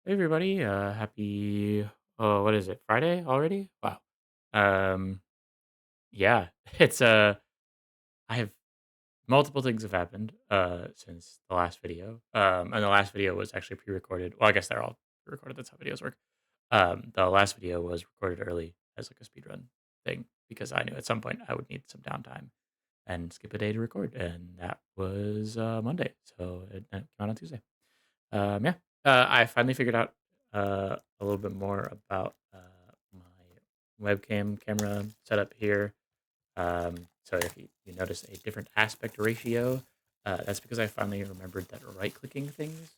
Hey everybody, happy what is it? Friday already? Wow. Um yeah, it's I have multiple things have happened since the last video. And the last video was actually pre-recorded. Well, I guess they're all pre-recorded. That's how videos work. The last video was recorded early as like a speedrun thing because I knew at some point I would need some downtime and skip a day to record, and that was Monday. So it came out on Tuesday. Yeah, I finally figured out a little bit more about my webcam camera setup here. So if you notice a different aspect ratio, that's because I finally remembered that right-clicking things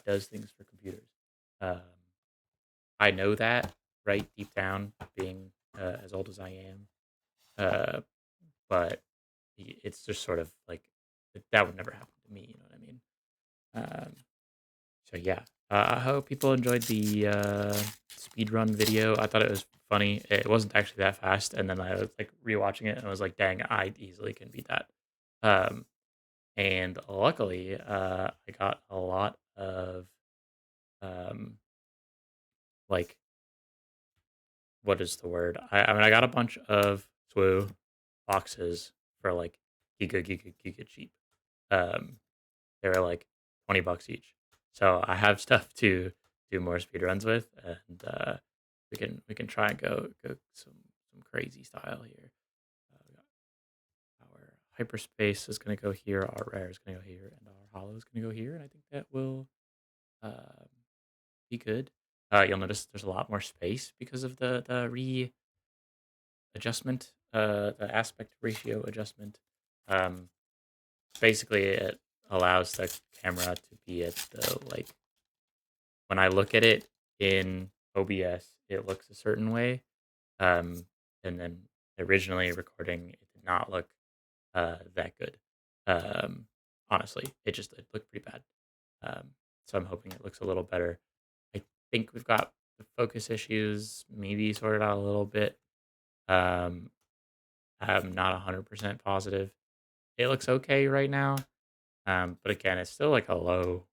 does things for computers. Um, I know that right deep down, being as old as I am, uh, but it's just sort of like that would never happen to me. You know what I mean? Um, So yeah, I hope people enjoyed the speedrun video. I thought it was funny. It wasn't actually that fast, and then I was like rewatching it and I was like, "Dang, I easily can beat that." Um, and luckily, I got a lot of um, like what is the word? I mean, I got a bunch of SWU boxes for like giga cheap. Um, they were like $20 each. So I have stuff to do more speed runs with, and we can try and go some crazy style here. We got our hyperspace is going to go here, our rare is going to go here, and our hollow is going to go here, and I think that will um, be good. You'll notice there's a lot more space because of the readjustment, the aspect ratio adjustment. Um, Basically, it allows the camera to be at the like when I look at it in OBS, it looks a certain way. Um, and then originally recording, it did not look that good. Um, Honestly, it looked pretty bad. Um, so I'm hoping it looks a little better. I think we've got the focus issues maybe sorted out a little bit. Um, I'm not 100% positive. It looks okay right now. But again, it's still like a low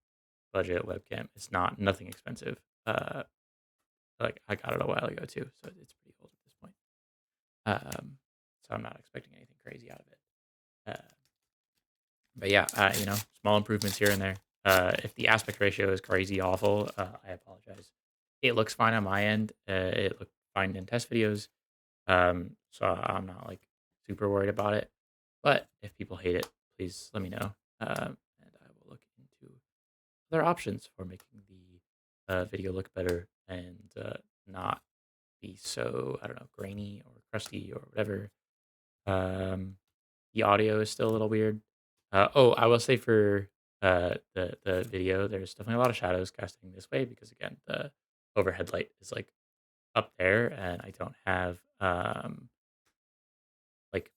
budget webcam. It's not nothing expensive. Like I got it a while ago too, so it's pretty old at this point. So I'm not expecting anything crazy out of it. Uh, but yeah, small improvements here and there. If the aspect ratio is crazy awful, I apologize. It looks fine on my end. It looked fine in test videos. So I'm not like super worried about it. But if people hate it, please let me know, and I will look into other options for making the video look better and not be so, I don't know, grainy or crusty or whatever. Um, the audio is still a little weird. I will say for the video, there's definitely a lot of shadows casting this way because again, the overhead light is like up there, and I don't have like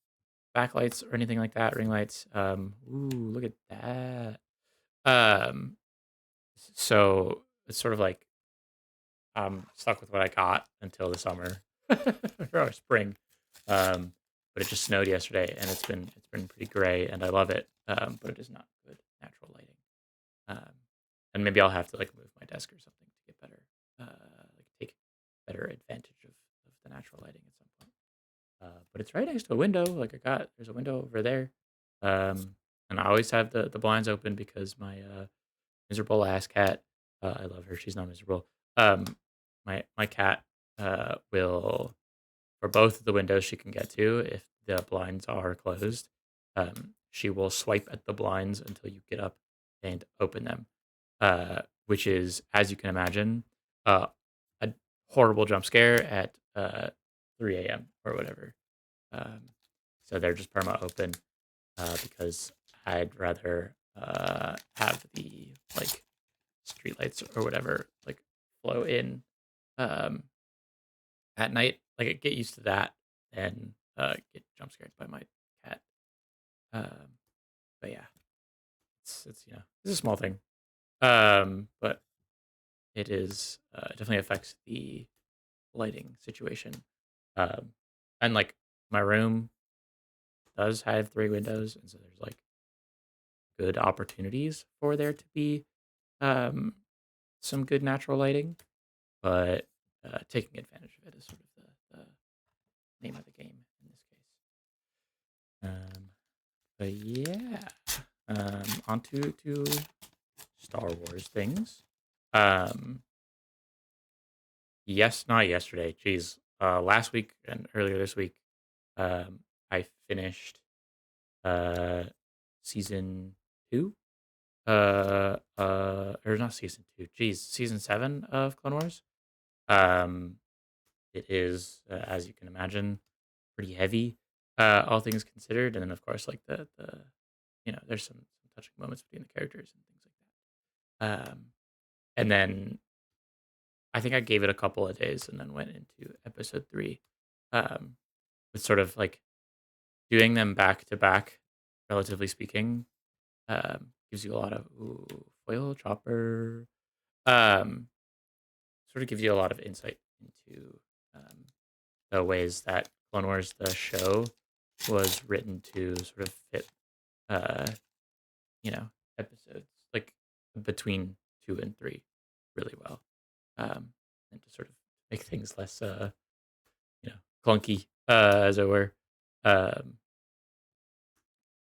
backlights or anything like that, ring lights. Ooh, look at that. Um, so it's sort of like I'm stuck with what I got until the summer or spring. Um, but it just snowed yesterday, and it's been pretty gray, and I love it. But it is not good natural lighting. Um, and maybe I'll have to like move my desk or something to get better, like take better advantage of the natural lighting at some point. But it's right next to a window. Like there's a window over there, and I always have the blinds open because my miserable ass cat. I love her. She's not miserable. Um, my cat will for both of the windows she can get to if the blinds are closed. She will swipe at the blinds until you get up and open them, which is, as you can imagine, uh, a horrible jump scare at 3 a.m. or whatever. Um, so they're just perma open because I'd rather have the like streetlights or whatever like flow in um, at night. Like get used to that and get jump scared by my cat. Um, but yeah, it's it's a small thing. But it is it definitely affects the lighting situation. Um, and like my room does have three windows, and so there's like good opportunities for there to be um some good natural lighting, but taking advantage of it is sort of the name of the game in this case. But yeah, on to Star Wars things. Um, yes, not yesterday. Geez, last week and earlier this week, um, I finished season two. Or not season two. Geez, season seven of Clone Wars. Um, it is, as you can imagine, pretty heavy, all things considered, and then of course, like there's some touching moments between the characters and things like that. And then I think I gave it a couple of days, and then went into episode three. Um, it's sort of like doing them back to back, relatively speaking, gives you a lot of foil chopper. Um, Sort of gives you a lot of insight into um, the ways that Clone Wars, the show, was written to sort of fit, uh, episodes like between two and three really well, um, and to sort of make things less, you know, clunky, as it were. Um,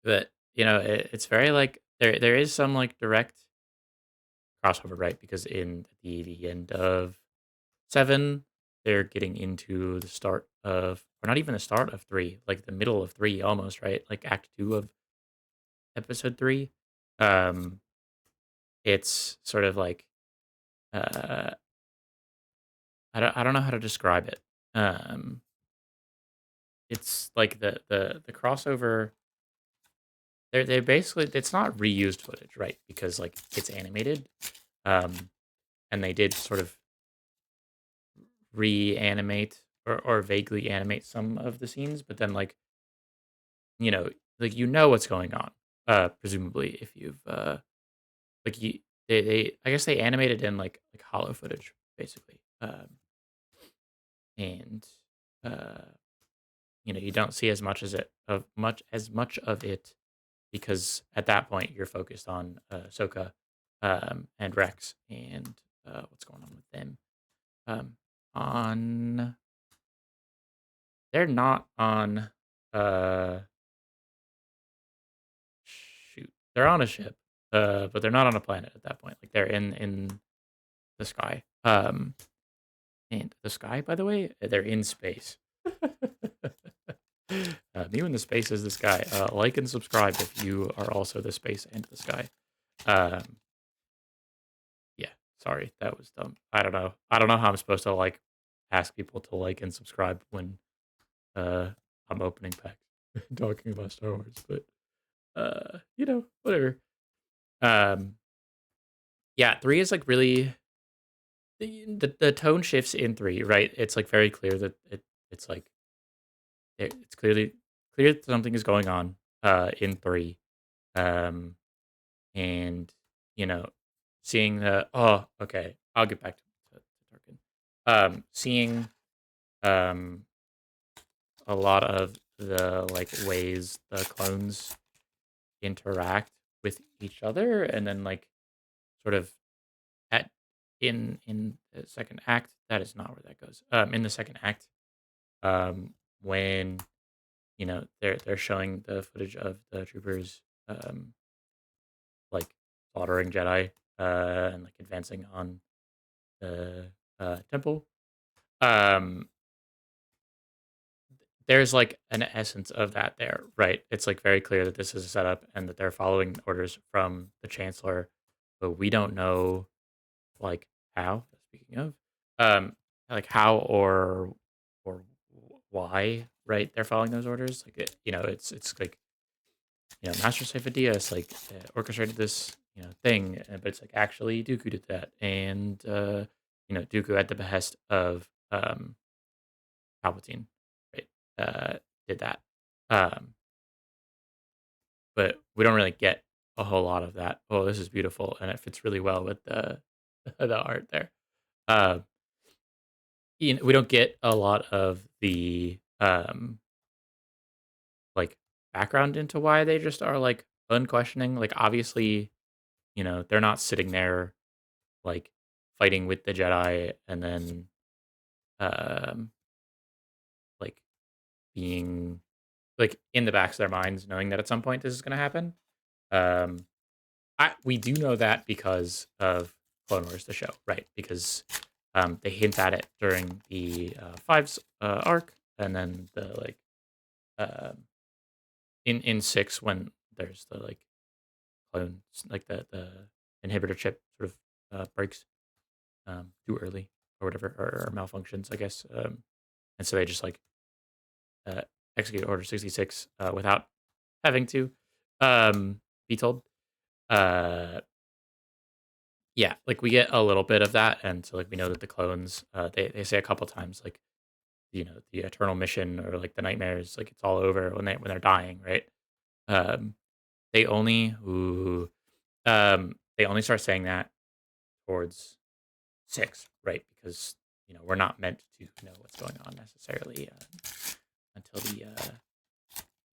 but it's very like there is some like direct crossover, right? Because in the end of seven, they're getting into the start of, or not even the start of three, like the middle of three almost, right? Like act two of episode three. Um, it's sort of like uh, I don't know how to describe it. Um, it's like the crossover. They basically, it's not reused footage, right? Because like it's animated, um, and they did sort of reanimate or vaguely animate some of the scenes, but then you know, like what's going on. Presumably, if you've like you they I guess they animated in like hollow footage basically, and uh, you don't see as much as it of much of it because at that point you're focused on Ahsoka, and Rex and what's going on with them. Um, on They're not on uh shoot. They're on a ship, but they're not on a planet at that point. Like they're in the sky. And the sky, by the way, they're in space. Me when the space is the sky. Like and subscribe if you are also the space and the sky. Um, yeah, sorry, that was dumb. I don't know. I don't know how I'm supposed to like ask people to like and subscribe when uh I'm opening packs talking about Star Wars, but whatever. Um, yeah, three is like really the tone shifts in three, right? It's like very clear that it's like it's clearly clear that something is going on in three. Um and you know, seeing the oh, okay, I'll get back to Tarkin. Seeing um a lot of the like ways the clones interact with each other, and then like sort of at in the second act, that is not where that goes. In the second act, when they're showing the footage of the troopers um like slaughtering Jedi and like advancing on the temple. Um there's like an essence of that there, right? It's like very clear that this is a setup and that they're following orders from the chancellor, but we don't know like how. Speaking of, like how or why, right? They're following those orders. Like it's like Master Seyfo like orchestrated this thing, but it's like actually Dooku did that, and Dooku at the behest of Palpatine, right? Did that, um, but we don't really get a whole lot of that. Oh, this is beautiful, and it fits really well with the the art there. Uh, we don't get a lot of the like background into why they just are like unquestioning. Like obviously, they're not sitting there like fighting with the Jedi and then um like being like in the backs of their minds knowing that at some point this is going to happen. Um we do know that because of Clone Wars, the show, right? Because they hint at it during the Fives arc, and then the um in six when there's the clones, like the inhibitor chip sort of breaks too early or whatever, or malfunctions, I guess. And so they just uh, execute Order 66 without having to be told. Uh, Yeah, like, we get a little bit of that, and so, like, we know that the clones, they say a couple times, like, the eternal mission or, like, the nightmares, like, it's all over when they're dying, right? Um, they only ooh, they only start saying that towards 6, right? Because, we're not meant to know what's going on necessarily, until you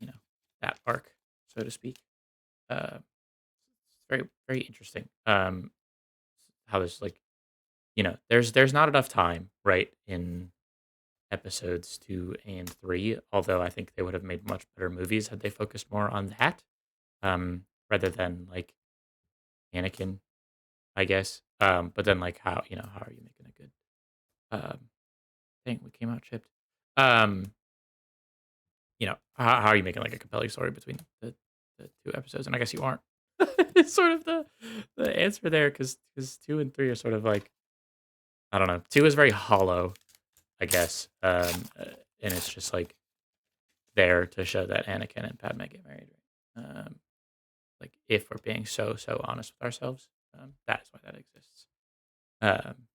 know, that arc, so to speak. Uh, it's very, very interesting, how there's, there's not enough time, right, in episodes 2 and 3, although I think they would have made much better movies had they focused more on that, rather than, Anakin, I guess. But then, how are you making a good, um dang, we came out chipped. Um, how are you making, a compelling story between the 2 episodes? And I guess you aren't. It's sort of the answer there because 2 and 3 are sort of I don't know, 2 is very hollow, I guess, and it's just, there to show that Anakin and Padme get married, right? If we're being so honest with ourselves, that is why that exists. Um,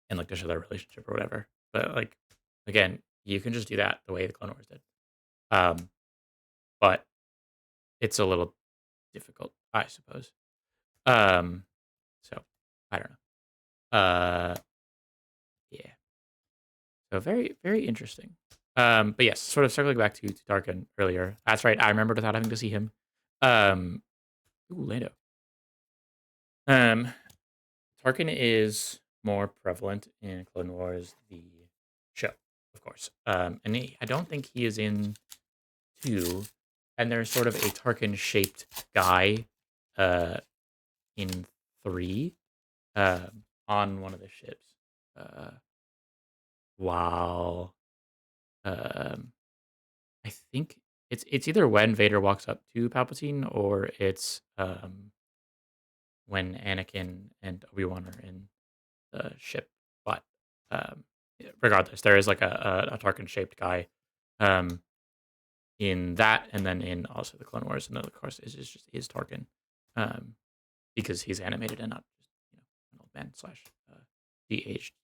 and to show their relationship or whatever. But again, you can just do that the way the Clone Wars did. Um, but it's a little difficult, I suppose. Um, so I don't know. Yeah. So very, very interesting. But yes, sort of circling back to Tarkin earlier. That's right. I remembered without having to see him. Um, Lando. Um, Tarkin is more prevalent in Clone Wars, the show, of course. And I don't think he is in 2. And there's sort of a Tarkin shaped guy uh, in 3 on one of the ships. Uh, wow. Um, I think it's either when Vader walks up to Palpatine or it's when Anakin and Obi-Wan are in the ship. But yeah, regardless, there is a Tarkin shaped guy um, in that, and then in also the Clone Wars, and then of course is Tarkin um, because he's animated and not just an old man slash de-aged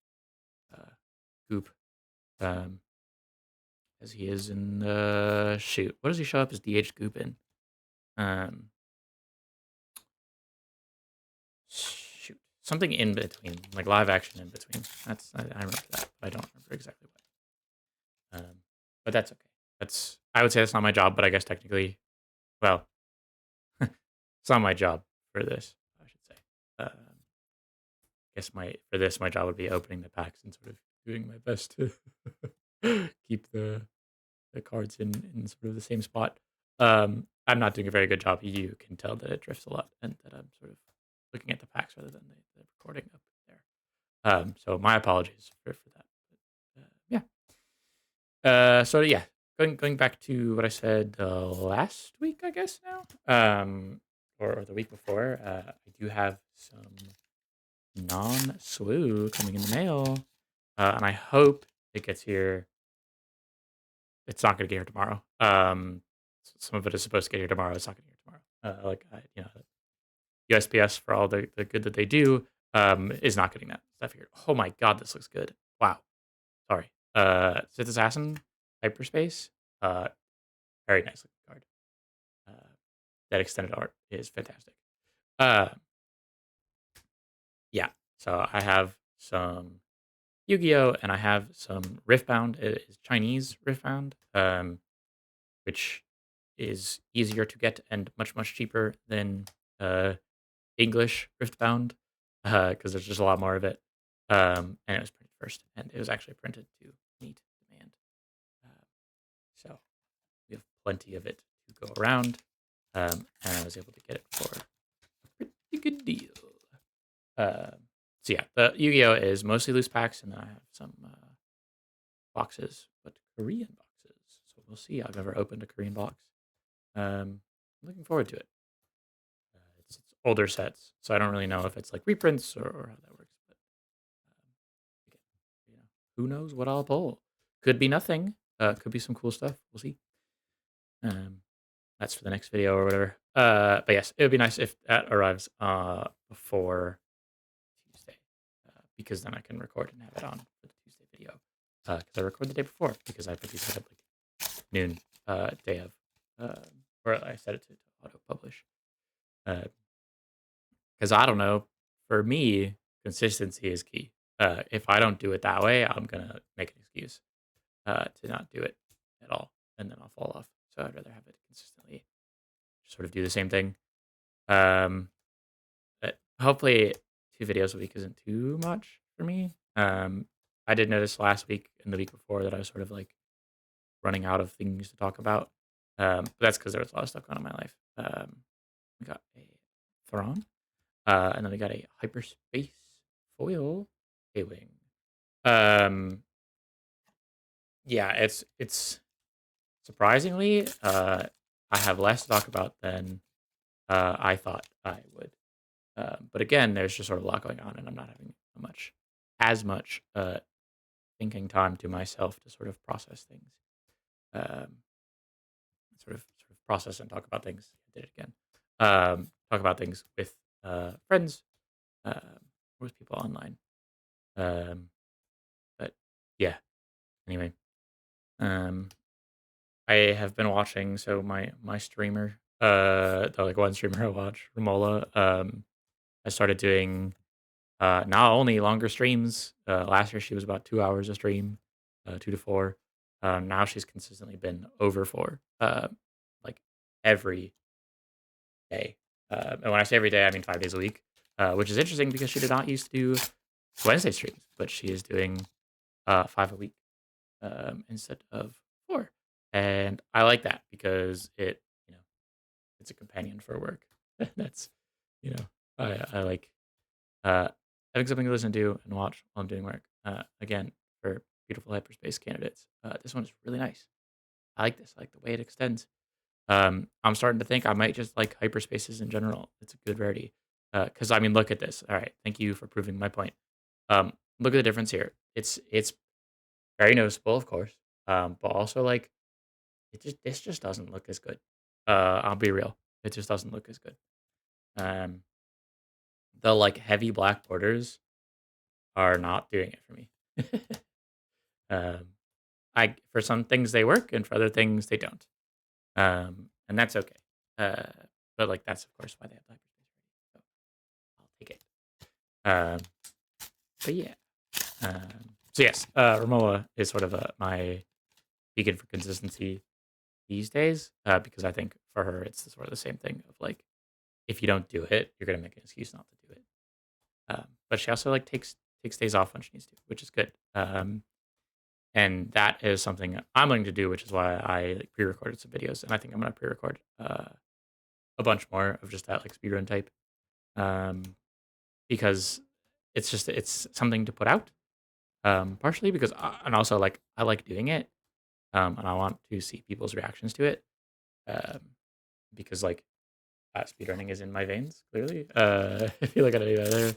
uh, goop as he is in the shoot. What does he show up as de-aged goop in? Um, Shoot, something in between, like live action in between. I remember that, but I don't remember exactly what. But that's okay. I would say that's not my job, but I guess technically, well, it's not my job for this. I should say. Guess my job would be opening the packs and sort of doing my best to keep the cards in sort of the same spot. I'm not doing a very good job. You can tell that it drifts a lot, and that I'm sort of looking at the packs rather than the recording up there. So my apologies for that. But, yeah. So yeah, going back to what I said last week, I guess now, or the week before. I do have some non-slew coming in the mail, and I hope it gets here. It's not going to get here tomorrow. Some of it is supposed to get here tomorrow. It's not going to get here tomorrow. USPS for all the good that they do is not getting that stuff here. Oh my god, this looks good. Wow. Sorry. Sith Assassin Hyperspace. Uh, Very nice looking card. Uh, that extended art is fantastic. Uh, yeah. So I have some Yu-Gi-Oh, and I have some Riftbound. It is Chinese Riftbound, which is easier to get and much cheaper than uh, English Riftbound. because there's just a lot more of it. And it was printed first, and it was actually printed to meet demand. Uh, so we have plenty of it to go around, and I was able to get it for a pretty good deal. Um, so yeah, the Yu-Gi-Oh is mostly loose packs, and then I have some boxes, but Korean boxes. So we'll see. I've never opened a Korean box. I'm looking forward to it. It's older sets, so I don't really know if it's like reprints or how that works. But again, you know, who knows what I'll pull? Could be nothing. Could be some cool stuff. We'll see. Um, that's for the next video or whatever. But yes, it would be nice if that arrives before Tuesday, because then I can record and have it on for the Tuesday video. Because I record the day before because I put these at like noon day of, or I set it to auto publish. Because I don't know, for me, consistency is key. If I don't do it that way, I'm gonna make an excuse to not do it at all, and then I'll fall off. So I'd rather have it consistently, sort of do the same thing. Um, but hopefully, 2 videos a week isn't too much for me. I did notice last week and the week before that I was sort of like running out of things to talk about. But that's because there was a lot of stuff going on in my life. We got a Thrawn, and then we got a hyperspace foil A-wing. Um, yeah, it's surprisingly, I have less to talk about than I thought I would. But again, there's just sort of a lot going on, and I'm not having as much thinking time to myself to sort of process things. Um, sort of process and talk about things. I did it again. Talk about things with friends, um, or with people online. Um, but yeah. Anyway, um, I have been watching. So my streamer, the like one streamer I watch, Ramola. I started doing not only longer streams. Last year she was about 2 hours a stream, 2 to 4. Now she's consistently been over 4, like every day. And when I say every day, I mean 5 days a week, which is interesting because she did not used to do Wednesday streams, but she is doing 5 a week instead of 4. And I like that because it's a companion for work. That's, you know, I like uh, having something to listen to and watch while I'm doing work. Again, for beautiful hyperspace candidates, this one is really nice. I like this. I like the way it extends. I'm starting to think I might just like hyperspaces in general. It's a good rarity. Because I mean, look at this. All right, thank you for proving my point. Look at the difference here. It's very noticeable, of course. But also like this just doesn't look as good. I'll be real. It just doesn't look as good. Um, the like heavy black borders are not doing it for me. um, I for some things they work, and for other things they don't. And that's okay. Uh, but like that's of course why they have hyperspace rating. So I'll take it. Um, but yeah. So yes, Romola is sort of my beacon for consistency these days, because I think for her it's sort of the same thing of like if you don't do it, you're gonna make an excuse not to do it. But she also like takes days off when she needs to, which is good. And that is something I'm willing to do, which is why I like, pre-recorded some videos, and I think I'm gonna pre-record a bunch more of just that like speedrun type, um, because it's something to put out. Partially because, and also like I like doing it, and I want to see people's reactions to it, um, because like speedrunning is in my veins. Clearly, I feel like I do other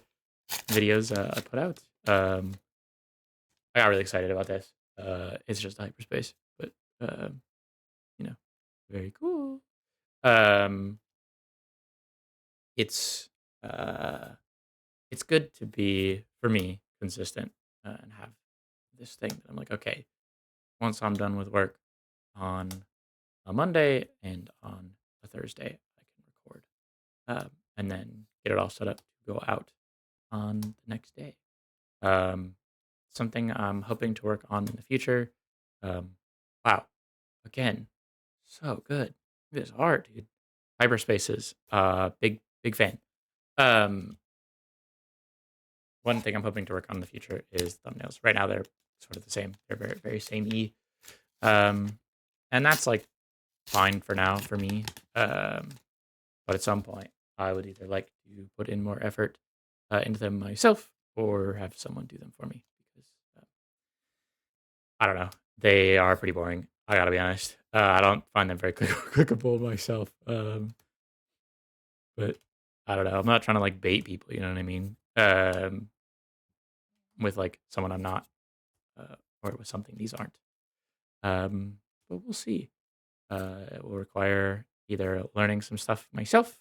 videos I put out. I got really excited about this. It's just hyperspace, but um, you know, very cool. Um, it's uh, it's good to be for me consistent, and have this thing that I'm like, okay, once I'm done with work on a Monday and on a Thursday, I can record, and then get it all set up to go out on the next day. Um, Something I'm hoping to work on in the future. Um, wow, again, so good. Look at this art, dude. Hyperspaces, big fan. Um, one thing I'm hoping to work on in the future is thumbnails. Right now, they're sort of the same. They're very, very samey. Um, and that's like fine for now for me. Um, but at some point, I would either like to put in more effort into them myself or have someone do them for me because I don't know. They are pretty boring. I gotta be honest. I don't find them very clickable myself. But I don't know. I'm not trying to like bait people. You know what I mean? With like someone I'm not, or with something these aren't. Um, but we'll see. It will require either learning some stuff myself.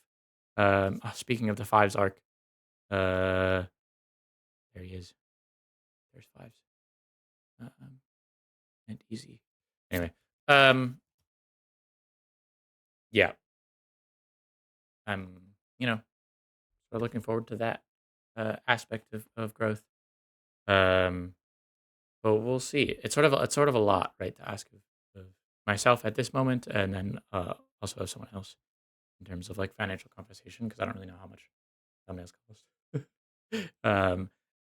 Speaking of the fives arc, uh, there he is. There's fives. Um, and easy. Anyway, um, yeah, I'm you know we're looking forward to that aspect of growth. Um, but we'll see. It's sort of a lot, right, to ask of myself at this moment, and then also of someone else in terms of like financial compensation because I don't really know how much thumbnails cost.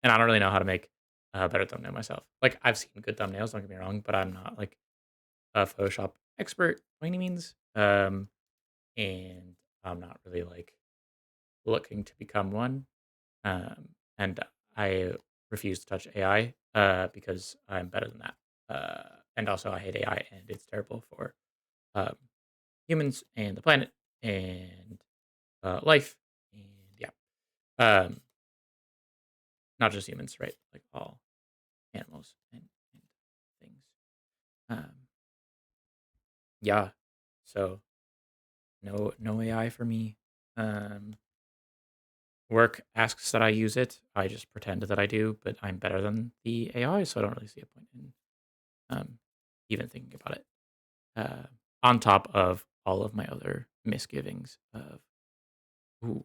And I don't really know how to make a better thumbnail myself. Like I've seen good thumbnails, don't get me wrong, but I'm not like a Photoshop expert by any means. And I'm not really like looking to become one. And I refuse to touch AI because I'm better than that. And also, I hate AI, and it's terrible for um, humans and the planet and life. And yeah, um, not just humans, right? Like all animals and things. Um, yeah, so no AI for me. Um, Work asks that I use it. I just pretend that I do, but I'm better than the AI, so I don't really see a point in um, even thinking about it. Uh, on top of all of my other misgivings of, ooh,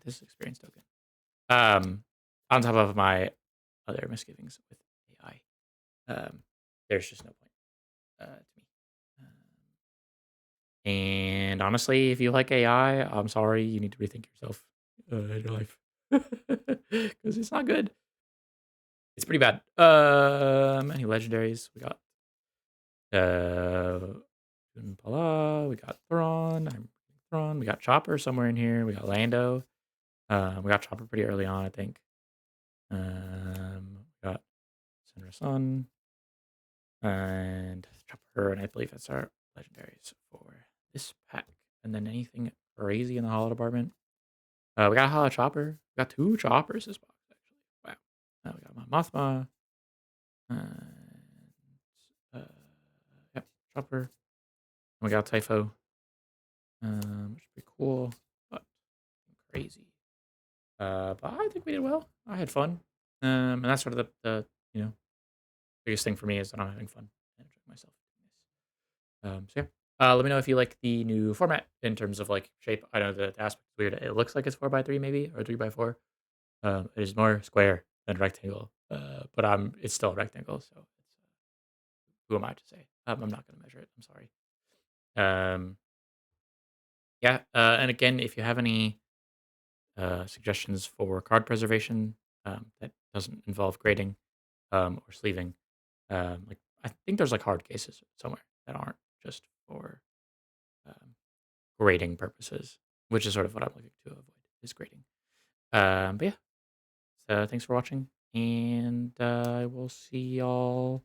this experience token. Um, on top of my other misgivings with AI, there's just no point to me. And honestly, if you like AI, I'm sorry, you need to rethink yourself in your life because it's not good. It's pretty bad. Any legendaries? We got uh, Pala, we got Thrawn. I'm Thrawn. We got Chopper somewhere in here. We got Lando. We got Chopper pretty early on, I think. We got Senra Sun and Chopper, and I believe that's our legendaries for this pack. And then anything crazy in the holo department. We got a holo Chopper. We got two Choppers this box, actually. Wow. We got my Mothma. And, uh, yep, Chopper. We got Typho, which is pretty cool, but crazy. But I think we did well. I had fun. And that's sort of the you know biggest thing for me is that I'm having fun and enjoying myself. So yeah. Let me know if you like the new format in terms of like shape. I know the aspect is weird. It looks like it's 4x3 maybe or 3x4. It is more square than rectangle. But it's still a rectangle. So who am I to say? I'm not going to measure it. I'm sorry. Um, yeah. And again, if you have any suggestions for card preservation that doesn't involve grading or sleeving. Like I think there's like hard cases somewhere that aren't just for um, grading purposes, which is sort of what I'm looking to avoid is grading. But yeah, so thanks for watching, and I will see y'all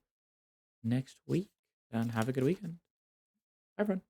next week. And have a good weekend, everyone.